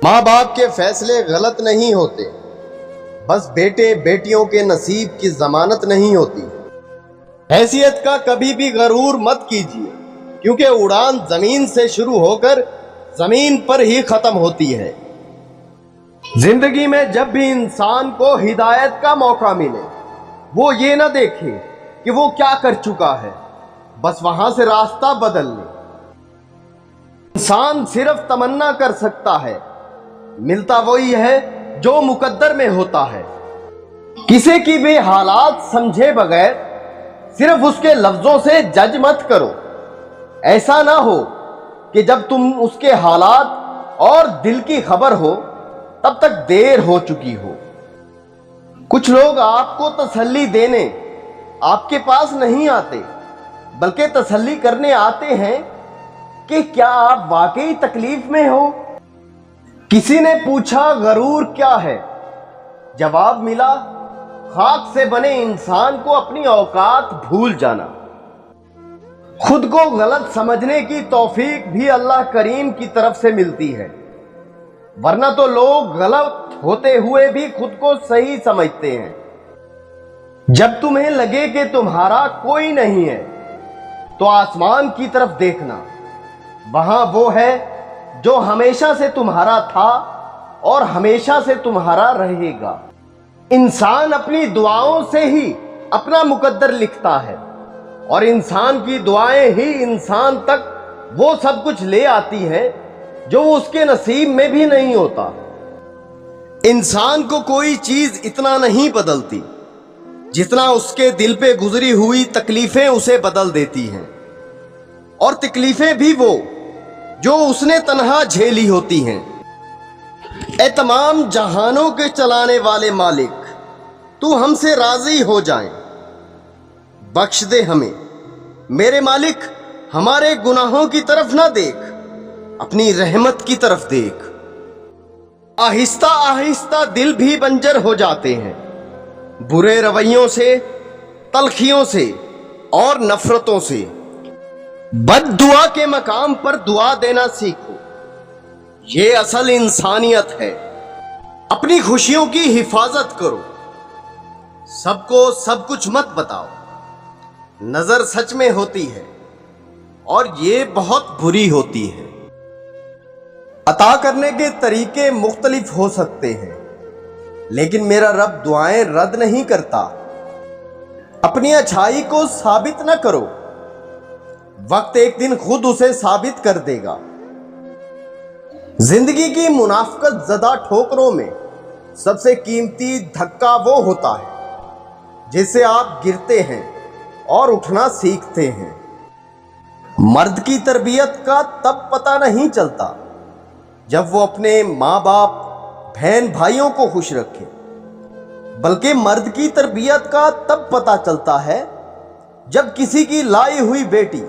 ماں باپ کے فیصلے غلط نہیں ہوتے، بس بیٹے بیٹیوں کے نصیب کی ضمانت نہیں ہوتی۔ حیثیت کا کبھی بھی غرور مت کیجیے، کیونکہ اڑان زمین سے شروع ہو کر زمین پر ہی ختم ہوتی ہے۔ زندگی میں جب بھی انسان کو ہدایت کا موقع ملے، وہ یہ نہ دیکھے کہ وہ کیا کر چکا ہے، بس وہاں سے راستہ بدل لے۔ انسان صرف تمنا کر سکتا ہے، ملتا وہی ہے جو مقدر میں ہوتا ہے۔ کسی کی بھی حالات سمجھے بغیر صرف اس کے لفظوں سے جج مت کرو۔ ایسا نہ ہو کہ جب تم اس کے حالات اور دل کی خبر ہو تب تک دیر ہو چکی ہو۔ کچھ لوگ آپ کو تسلی دینے آپ کے پاس نہیں آتے، بلکہ تسلی کرنے آتے ہیں کہ کیا آپ واقعی تکلیف میں ہو۔ کسی نے پوچھا غرور کیا ہے؟ جواب ملا، خاک سے بنے انسان کو اپنی اوقات بھول جانا۔ خود کو غلط سمجھنے کی توفیق بھی اللہ کریم کی طرف سے ملتی ہے، ورنہ تو لوگ غلط ہوتے ہوئے بھی خود کو صحیح سمجھتے ہیں۔ جب تمہیں لگے کہ تمہارا کوئی نہیں ہے تو آسمان کی طرف دیکھنا، وہاں وہ ہے جو ہمیشہ سے تمہارا تھا اور ہمیشہ سے تمہارا رہے گا۔ انسان اپنی دعاؤں سے ہی اپنا مقدر لکھتا ہے، اور انسان کی دعائیں ہی انسان تک وہ سب کچھ لے آتی ہے جو اس کے نصیب میں بھی نہیں ہوتا۔ انسان کو کوئی چیز اتنا نہیں بدلتی جتنا اس کے دل پہ گزری ہوئی تکلیفیں اسے بدل دیتی ہیں، اور تکلیفیں بھی وہ جو اس نے تنہا جھیلی ہوتی ہیں۔ اے تمام جہانوں کے چلانے والے مالک، تو ہم سے راضی ہو جائیں، بخش دے ہمیں۔ میرے مالک، ہمارے گناہوں کی طرف نہ دیکھ، اپنی رحمت کی طرف دیکھ۔ آہستہ آہستہ دل بھی بنجر ہو جاتے ہیں، برے رویوں سے، تلخیوں سے اور نفرتوں سے۔ بد دعا کے مقام پر دعا دینا سیکھو، یہ اصل انسانیت ہے۔ اپنی خوشیوں کی حفاظت کرو، سب کو سب کچھ مت بتاؤ۔ نظر سچ میں ہوتی ہے اور یہ بہت بری ہوتی ہے۔ عطا کرنے کے طریقے مختلف ہو سکتے ہیں، لیکن میرا رب دعائیں رد نہیں کرتا۔ اپنی اچھائی کو ثابت نہ کرو، وقت ایک دن خود اسے ثابت کر دے گا۔ زندگی کی منافقت زدہ ٹھوکروں میں سب سے قیمتی دھکا وہ ہوتا ہے جس سے آپ گرتے ہیں اور اٹھنا سیکھتے ہیں۔ مرد کی تربیت کا تب پتہ نہیں چلتا جب وہ اپنے ماں باپ، بہن بھائیوں کو خوش رکھے، بلکہ مرد کی تربیت کا تب پتہ چلتا ہے جب کسی کی لائی ہوئی بیٹی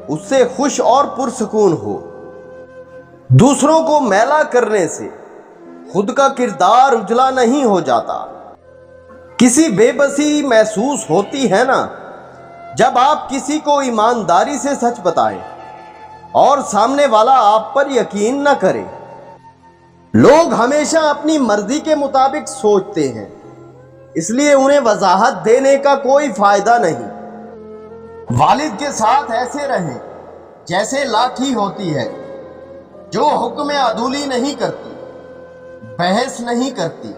اس سے خوش اور پرسکون ہو۔ دوسروں کو میلا کرنے سے خود کا کردار اجلا نہیں ہو جاتا۔ کسی بے بسی محسوس ہوتی ہے نا جب آپ کسی کو ایمانداری سے سچ بتائیں اور سامنے والا آپ پر یقین نہ کرے۔ لوگ ہمیشہ اپنی مرضی کے مطابق سوچتے ہیں، اس لیے انہیں وضاحت دینے کا کوئی فائدہ نہیں۔ والد کے ساتھ ایسے رہیں جیسے لاٹھی ہوتی ہے جو حکم عدولی نہیں کرتی، بحث نہیں کرتی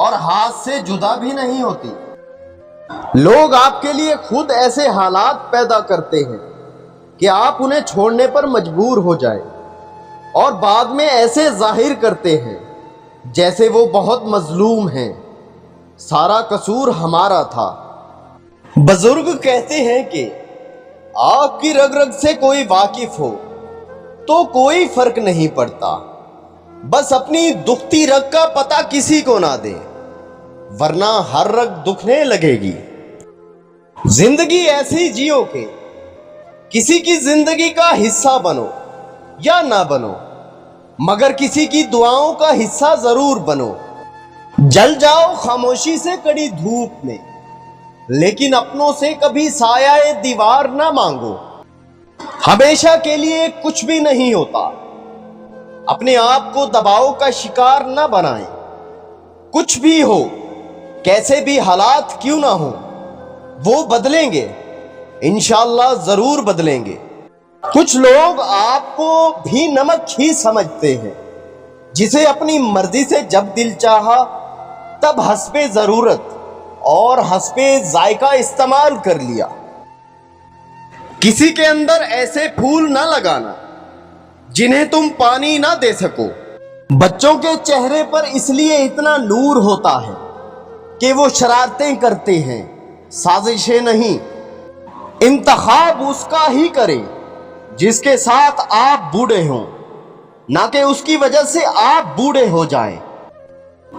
اور ہاتھ سے جدا بھی نہیں ہوتی۔ لوگ آپ کے لیے خود ایسے حالات پیدا کرتے ہیں کہ آپ انہیں چھوڑنے پر مجبور ہو جائیں، اور بعد میں ایسے ظاہر کرتے ہیں جیسے وہ بہت مظلوم ہیں۔ سارا قصور ہمارا تھا۔ بزرگ کہتے ہیں کہ آگ کی رگ رگ سے کوئی واقف ہو تو کوئی فرق نہیں پڑتا، بس اپنی دکھتی رگ کا پتہ کسی کو نہ دے، ورنہ ہر رگ دکھنے لگے گی۔ زندگی ایسی جیو کہ کسی کی زندگی کا حصہ بنو یا نہ بنو، مگر کسی کی دعاؤں کا حصہ ضرور بنو۔ جل جاؤ خاموشی سے کڑی دھوپ میں، لیکن اپنوں سے کبھی سایہ دیوار نہ مانگو۔ ہمیشہ کے لیے کچھ بھی نہیں ہوتا، اپنے آپ کو دباؤ کا شکار نہ بنائیں۔ کچھ بھی ہو، کیسے بھی حالات کیوں نہ ہو، وہ بدلیں گے، انشاءاللہ ضرور بدلیں گے۔ کچھ لوگ آپ کو بھی نمک ہی سمجھتے ہیں، جسے اپنی مرضی سے جب دل چاہا تب حسب ضرورت اور حسب ذائقہ استعمال کر لیا۔ کسی کے اندر ایسے پھول نہ لگانا جنہیں تم پانی نہ دے سکو۔ بچوں کے چہرے پر اس لیے اتنا نور ہوتا ہے کہ وہ شرارتیں کرتے ہیں، سازشیں نہیں۔ انتخاب اس کا ہی کریں جس کے ساتھ آپ بوڑھے ہوں، نہ کہ اس کی وجہ سے آپ بوڑھے ہو جائیں۔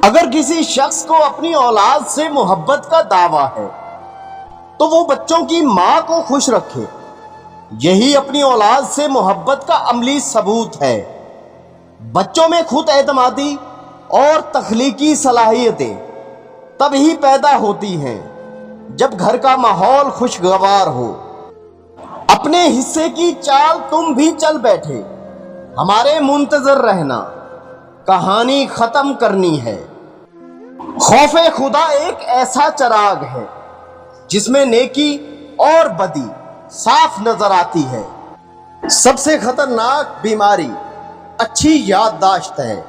اگر کسی شخص کو اپنی اولاد سے محبت کا دعویٰ ہے تو وہ بچوں کی ماں کو خوش رکھے۔ یہی اپنی اولاد سے محبت کا عملی ثبوت ہے۔ بچوں میں خود اعتمادی اور تخلیقی صلاحیتیں تب ہی پیدا ہوتی ہیں جب گھر کا ماحول خوشگوار ہو۔ اپنے حصے کی چال تم بھی چل بیٹھے، ہمارے منتظر رہنا، کہانی ختم کرنی ہے۔ خوف خدا ایک ایسا چراغ ہے جس میں نیکی اور بدی صاف نظر آتی ہے۔ سب سے خطرناک بیماری اچھی یادداشت ہے۔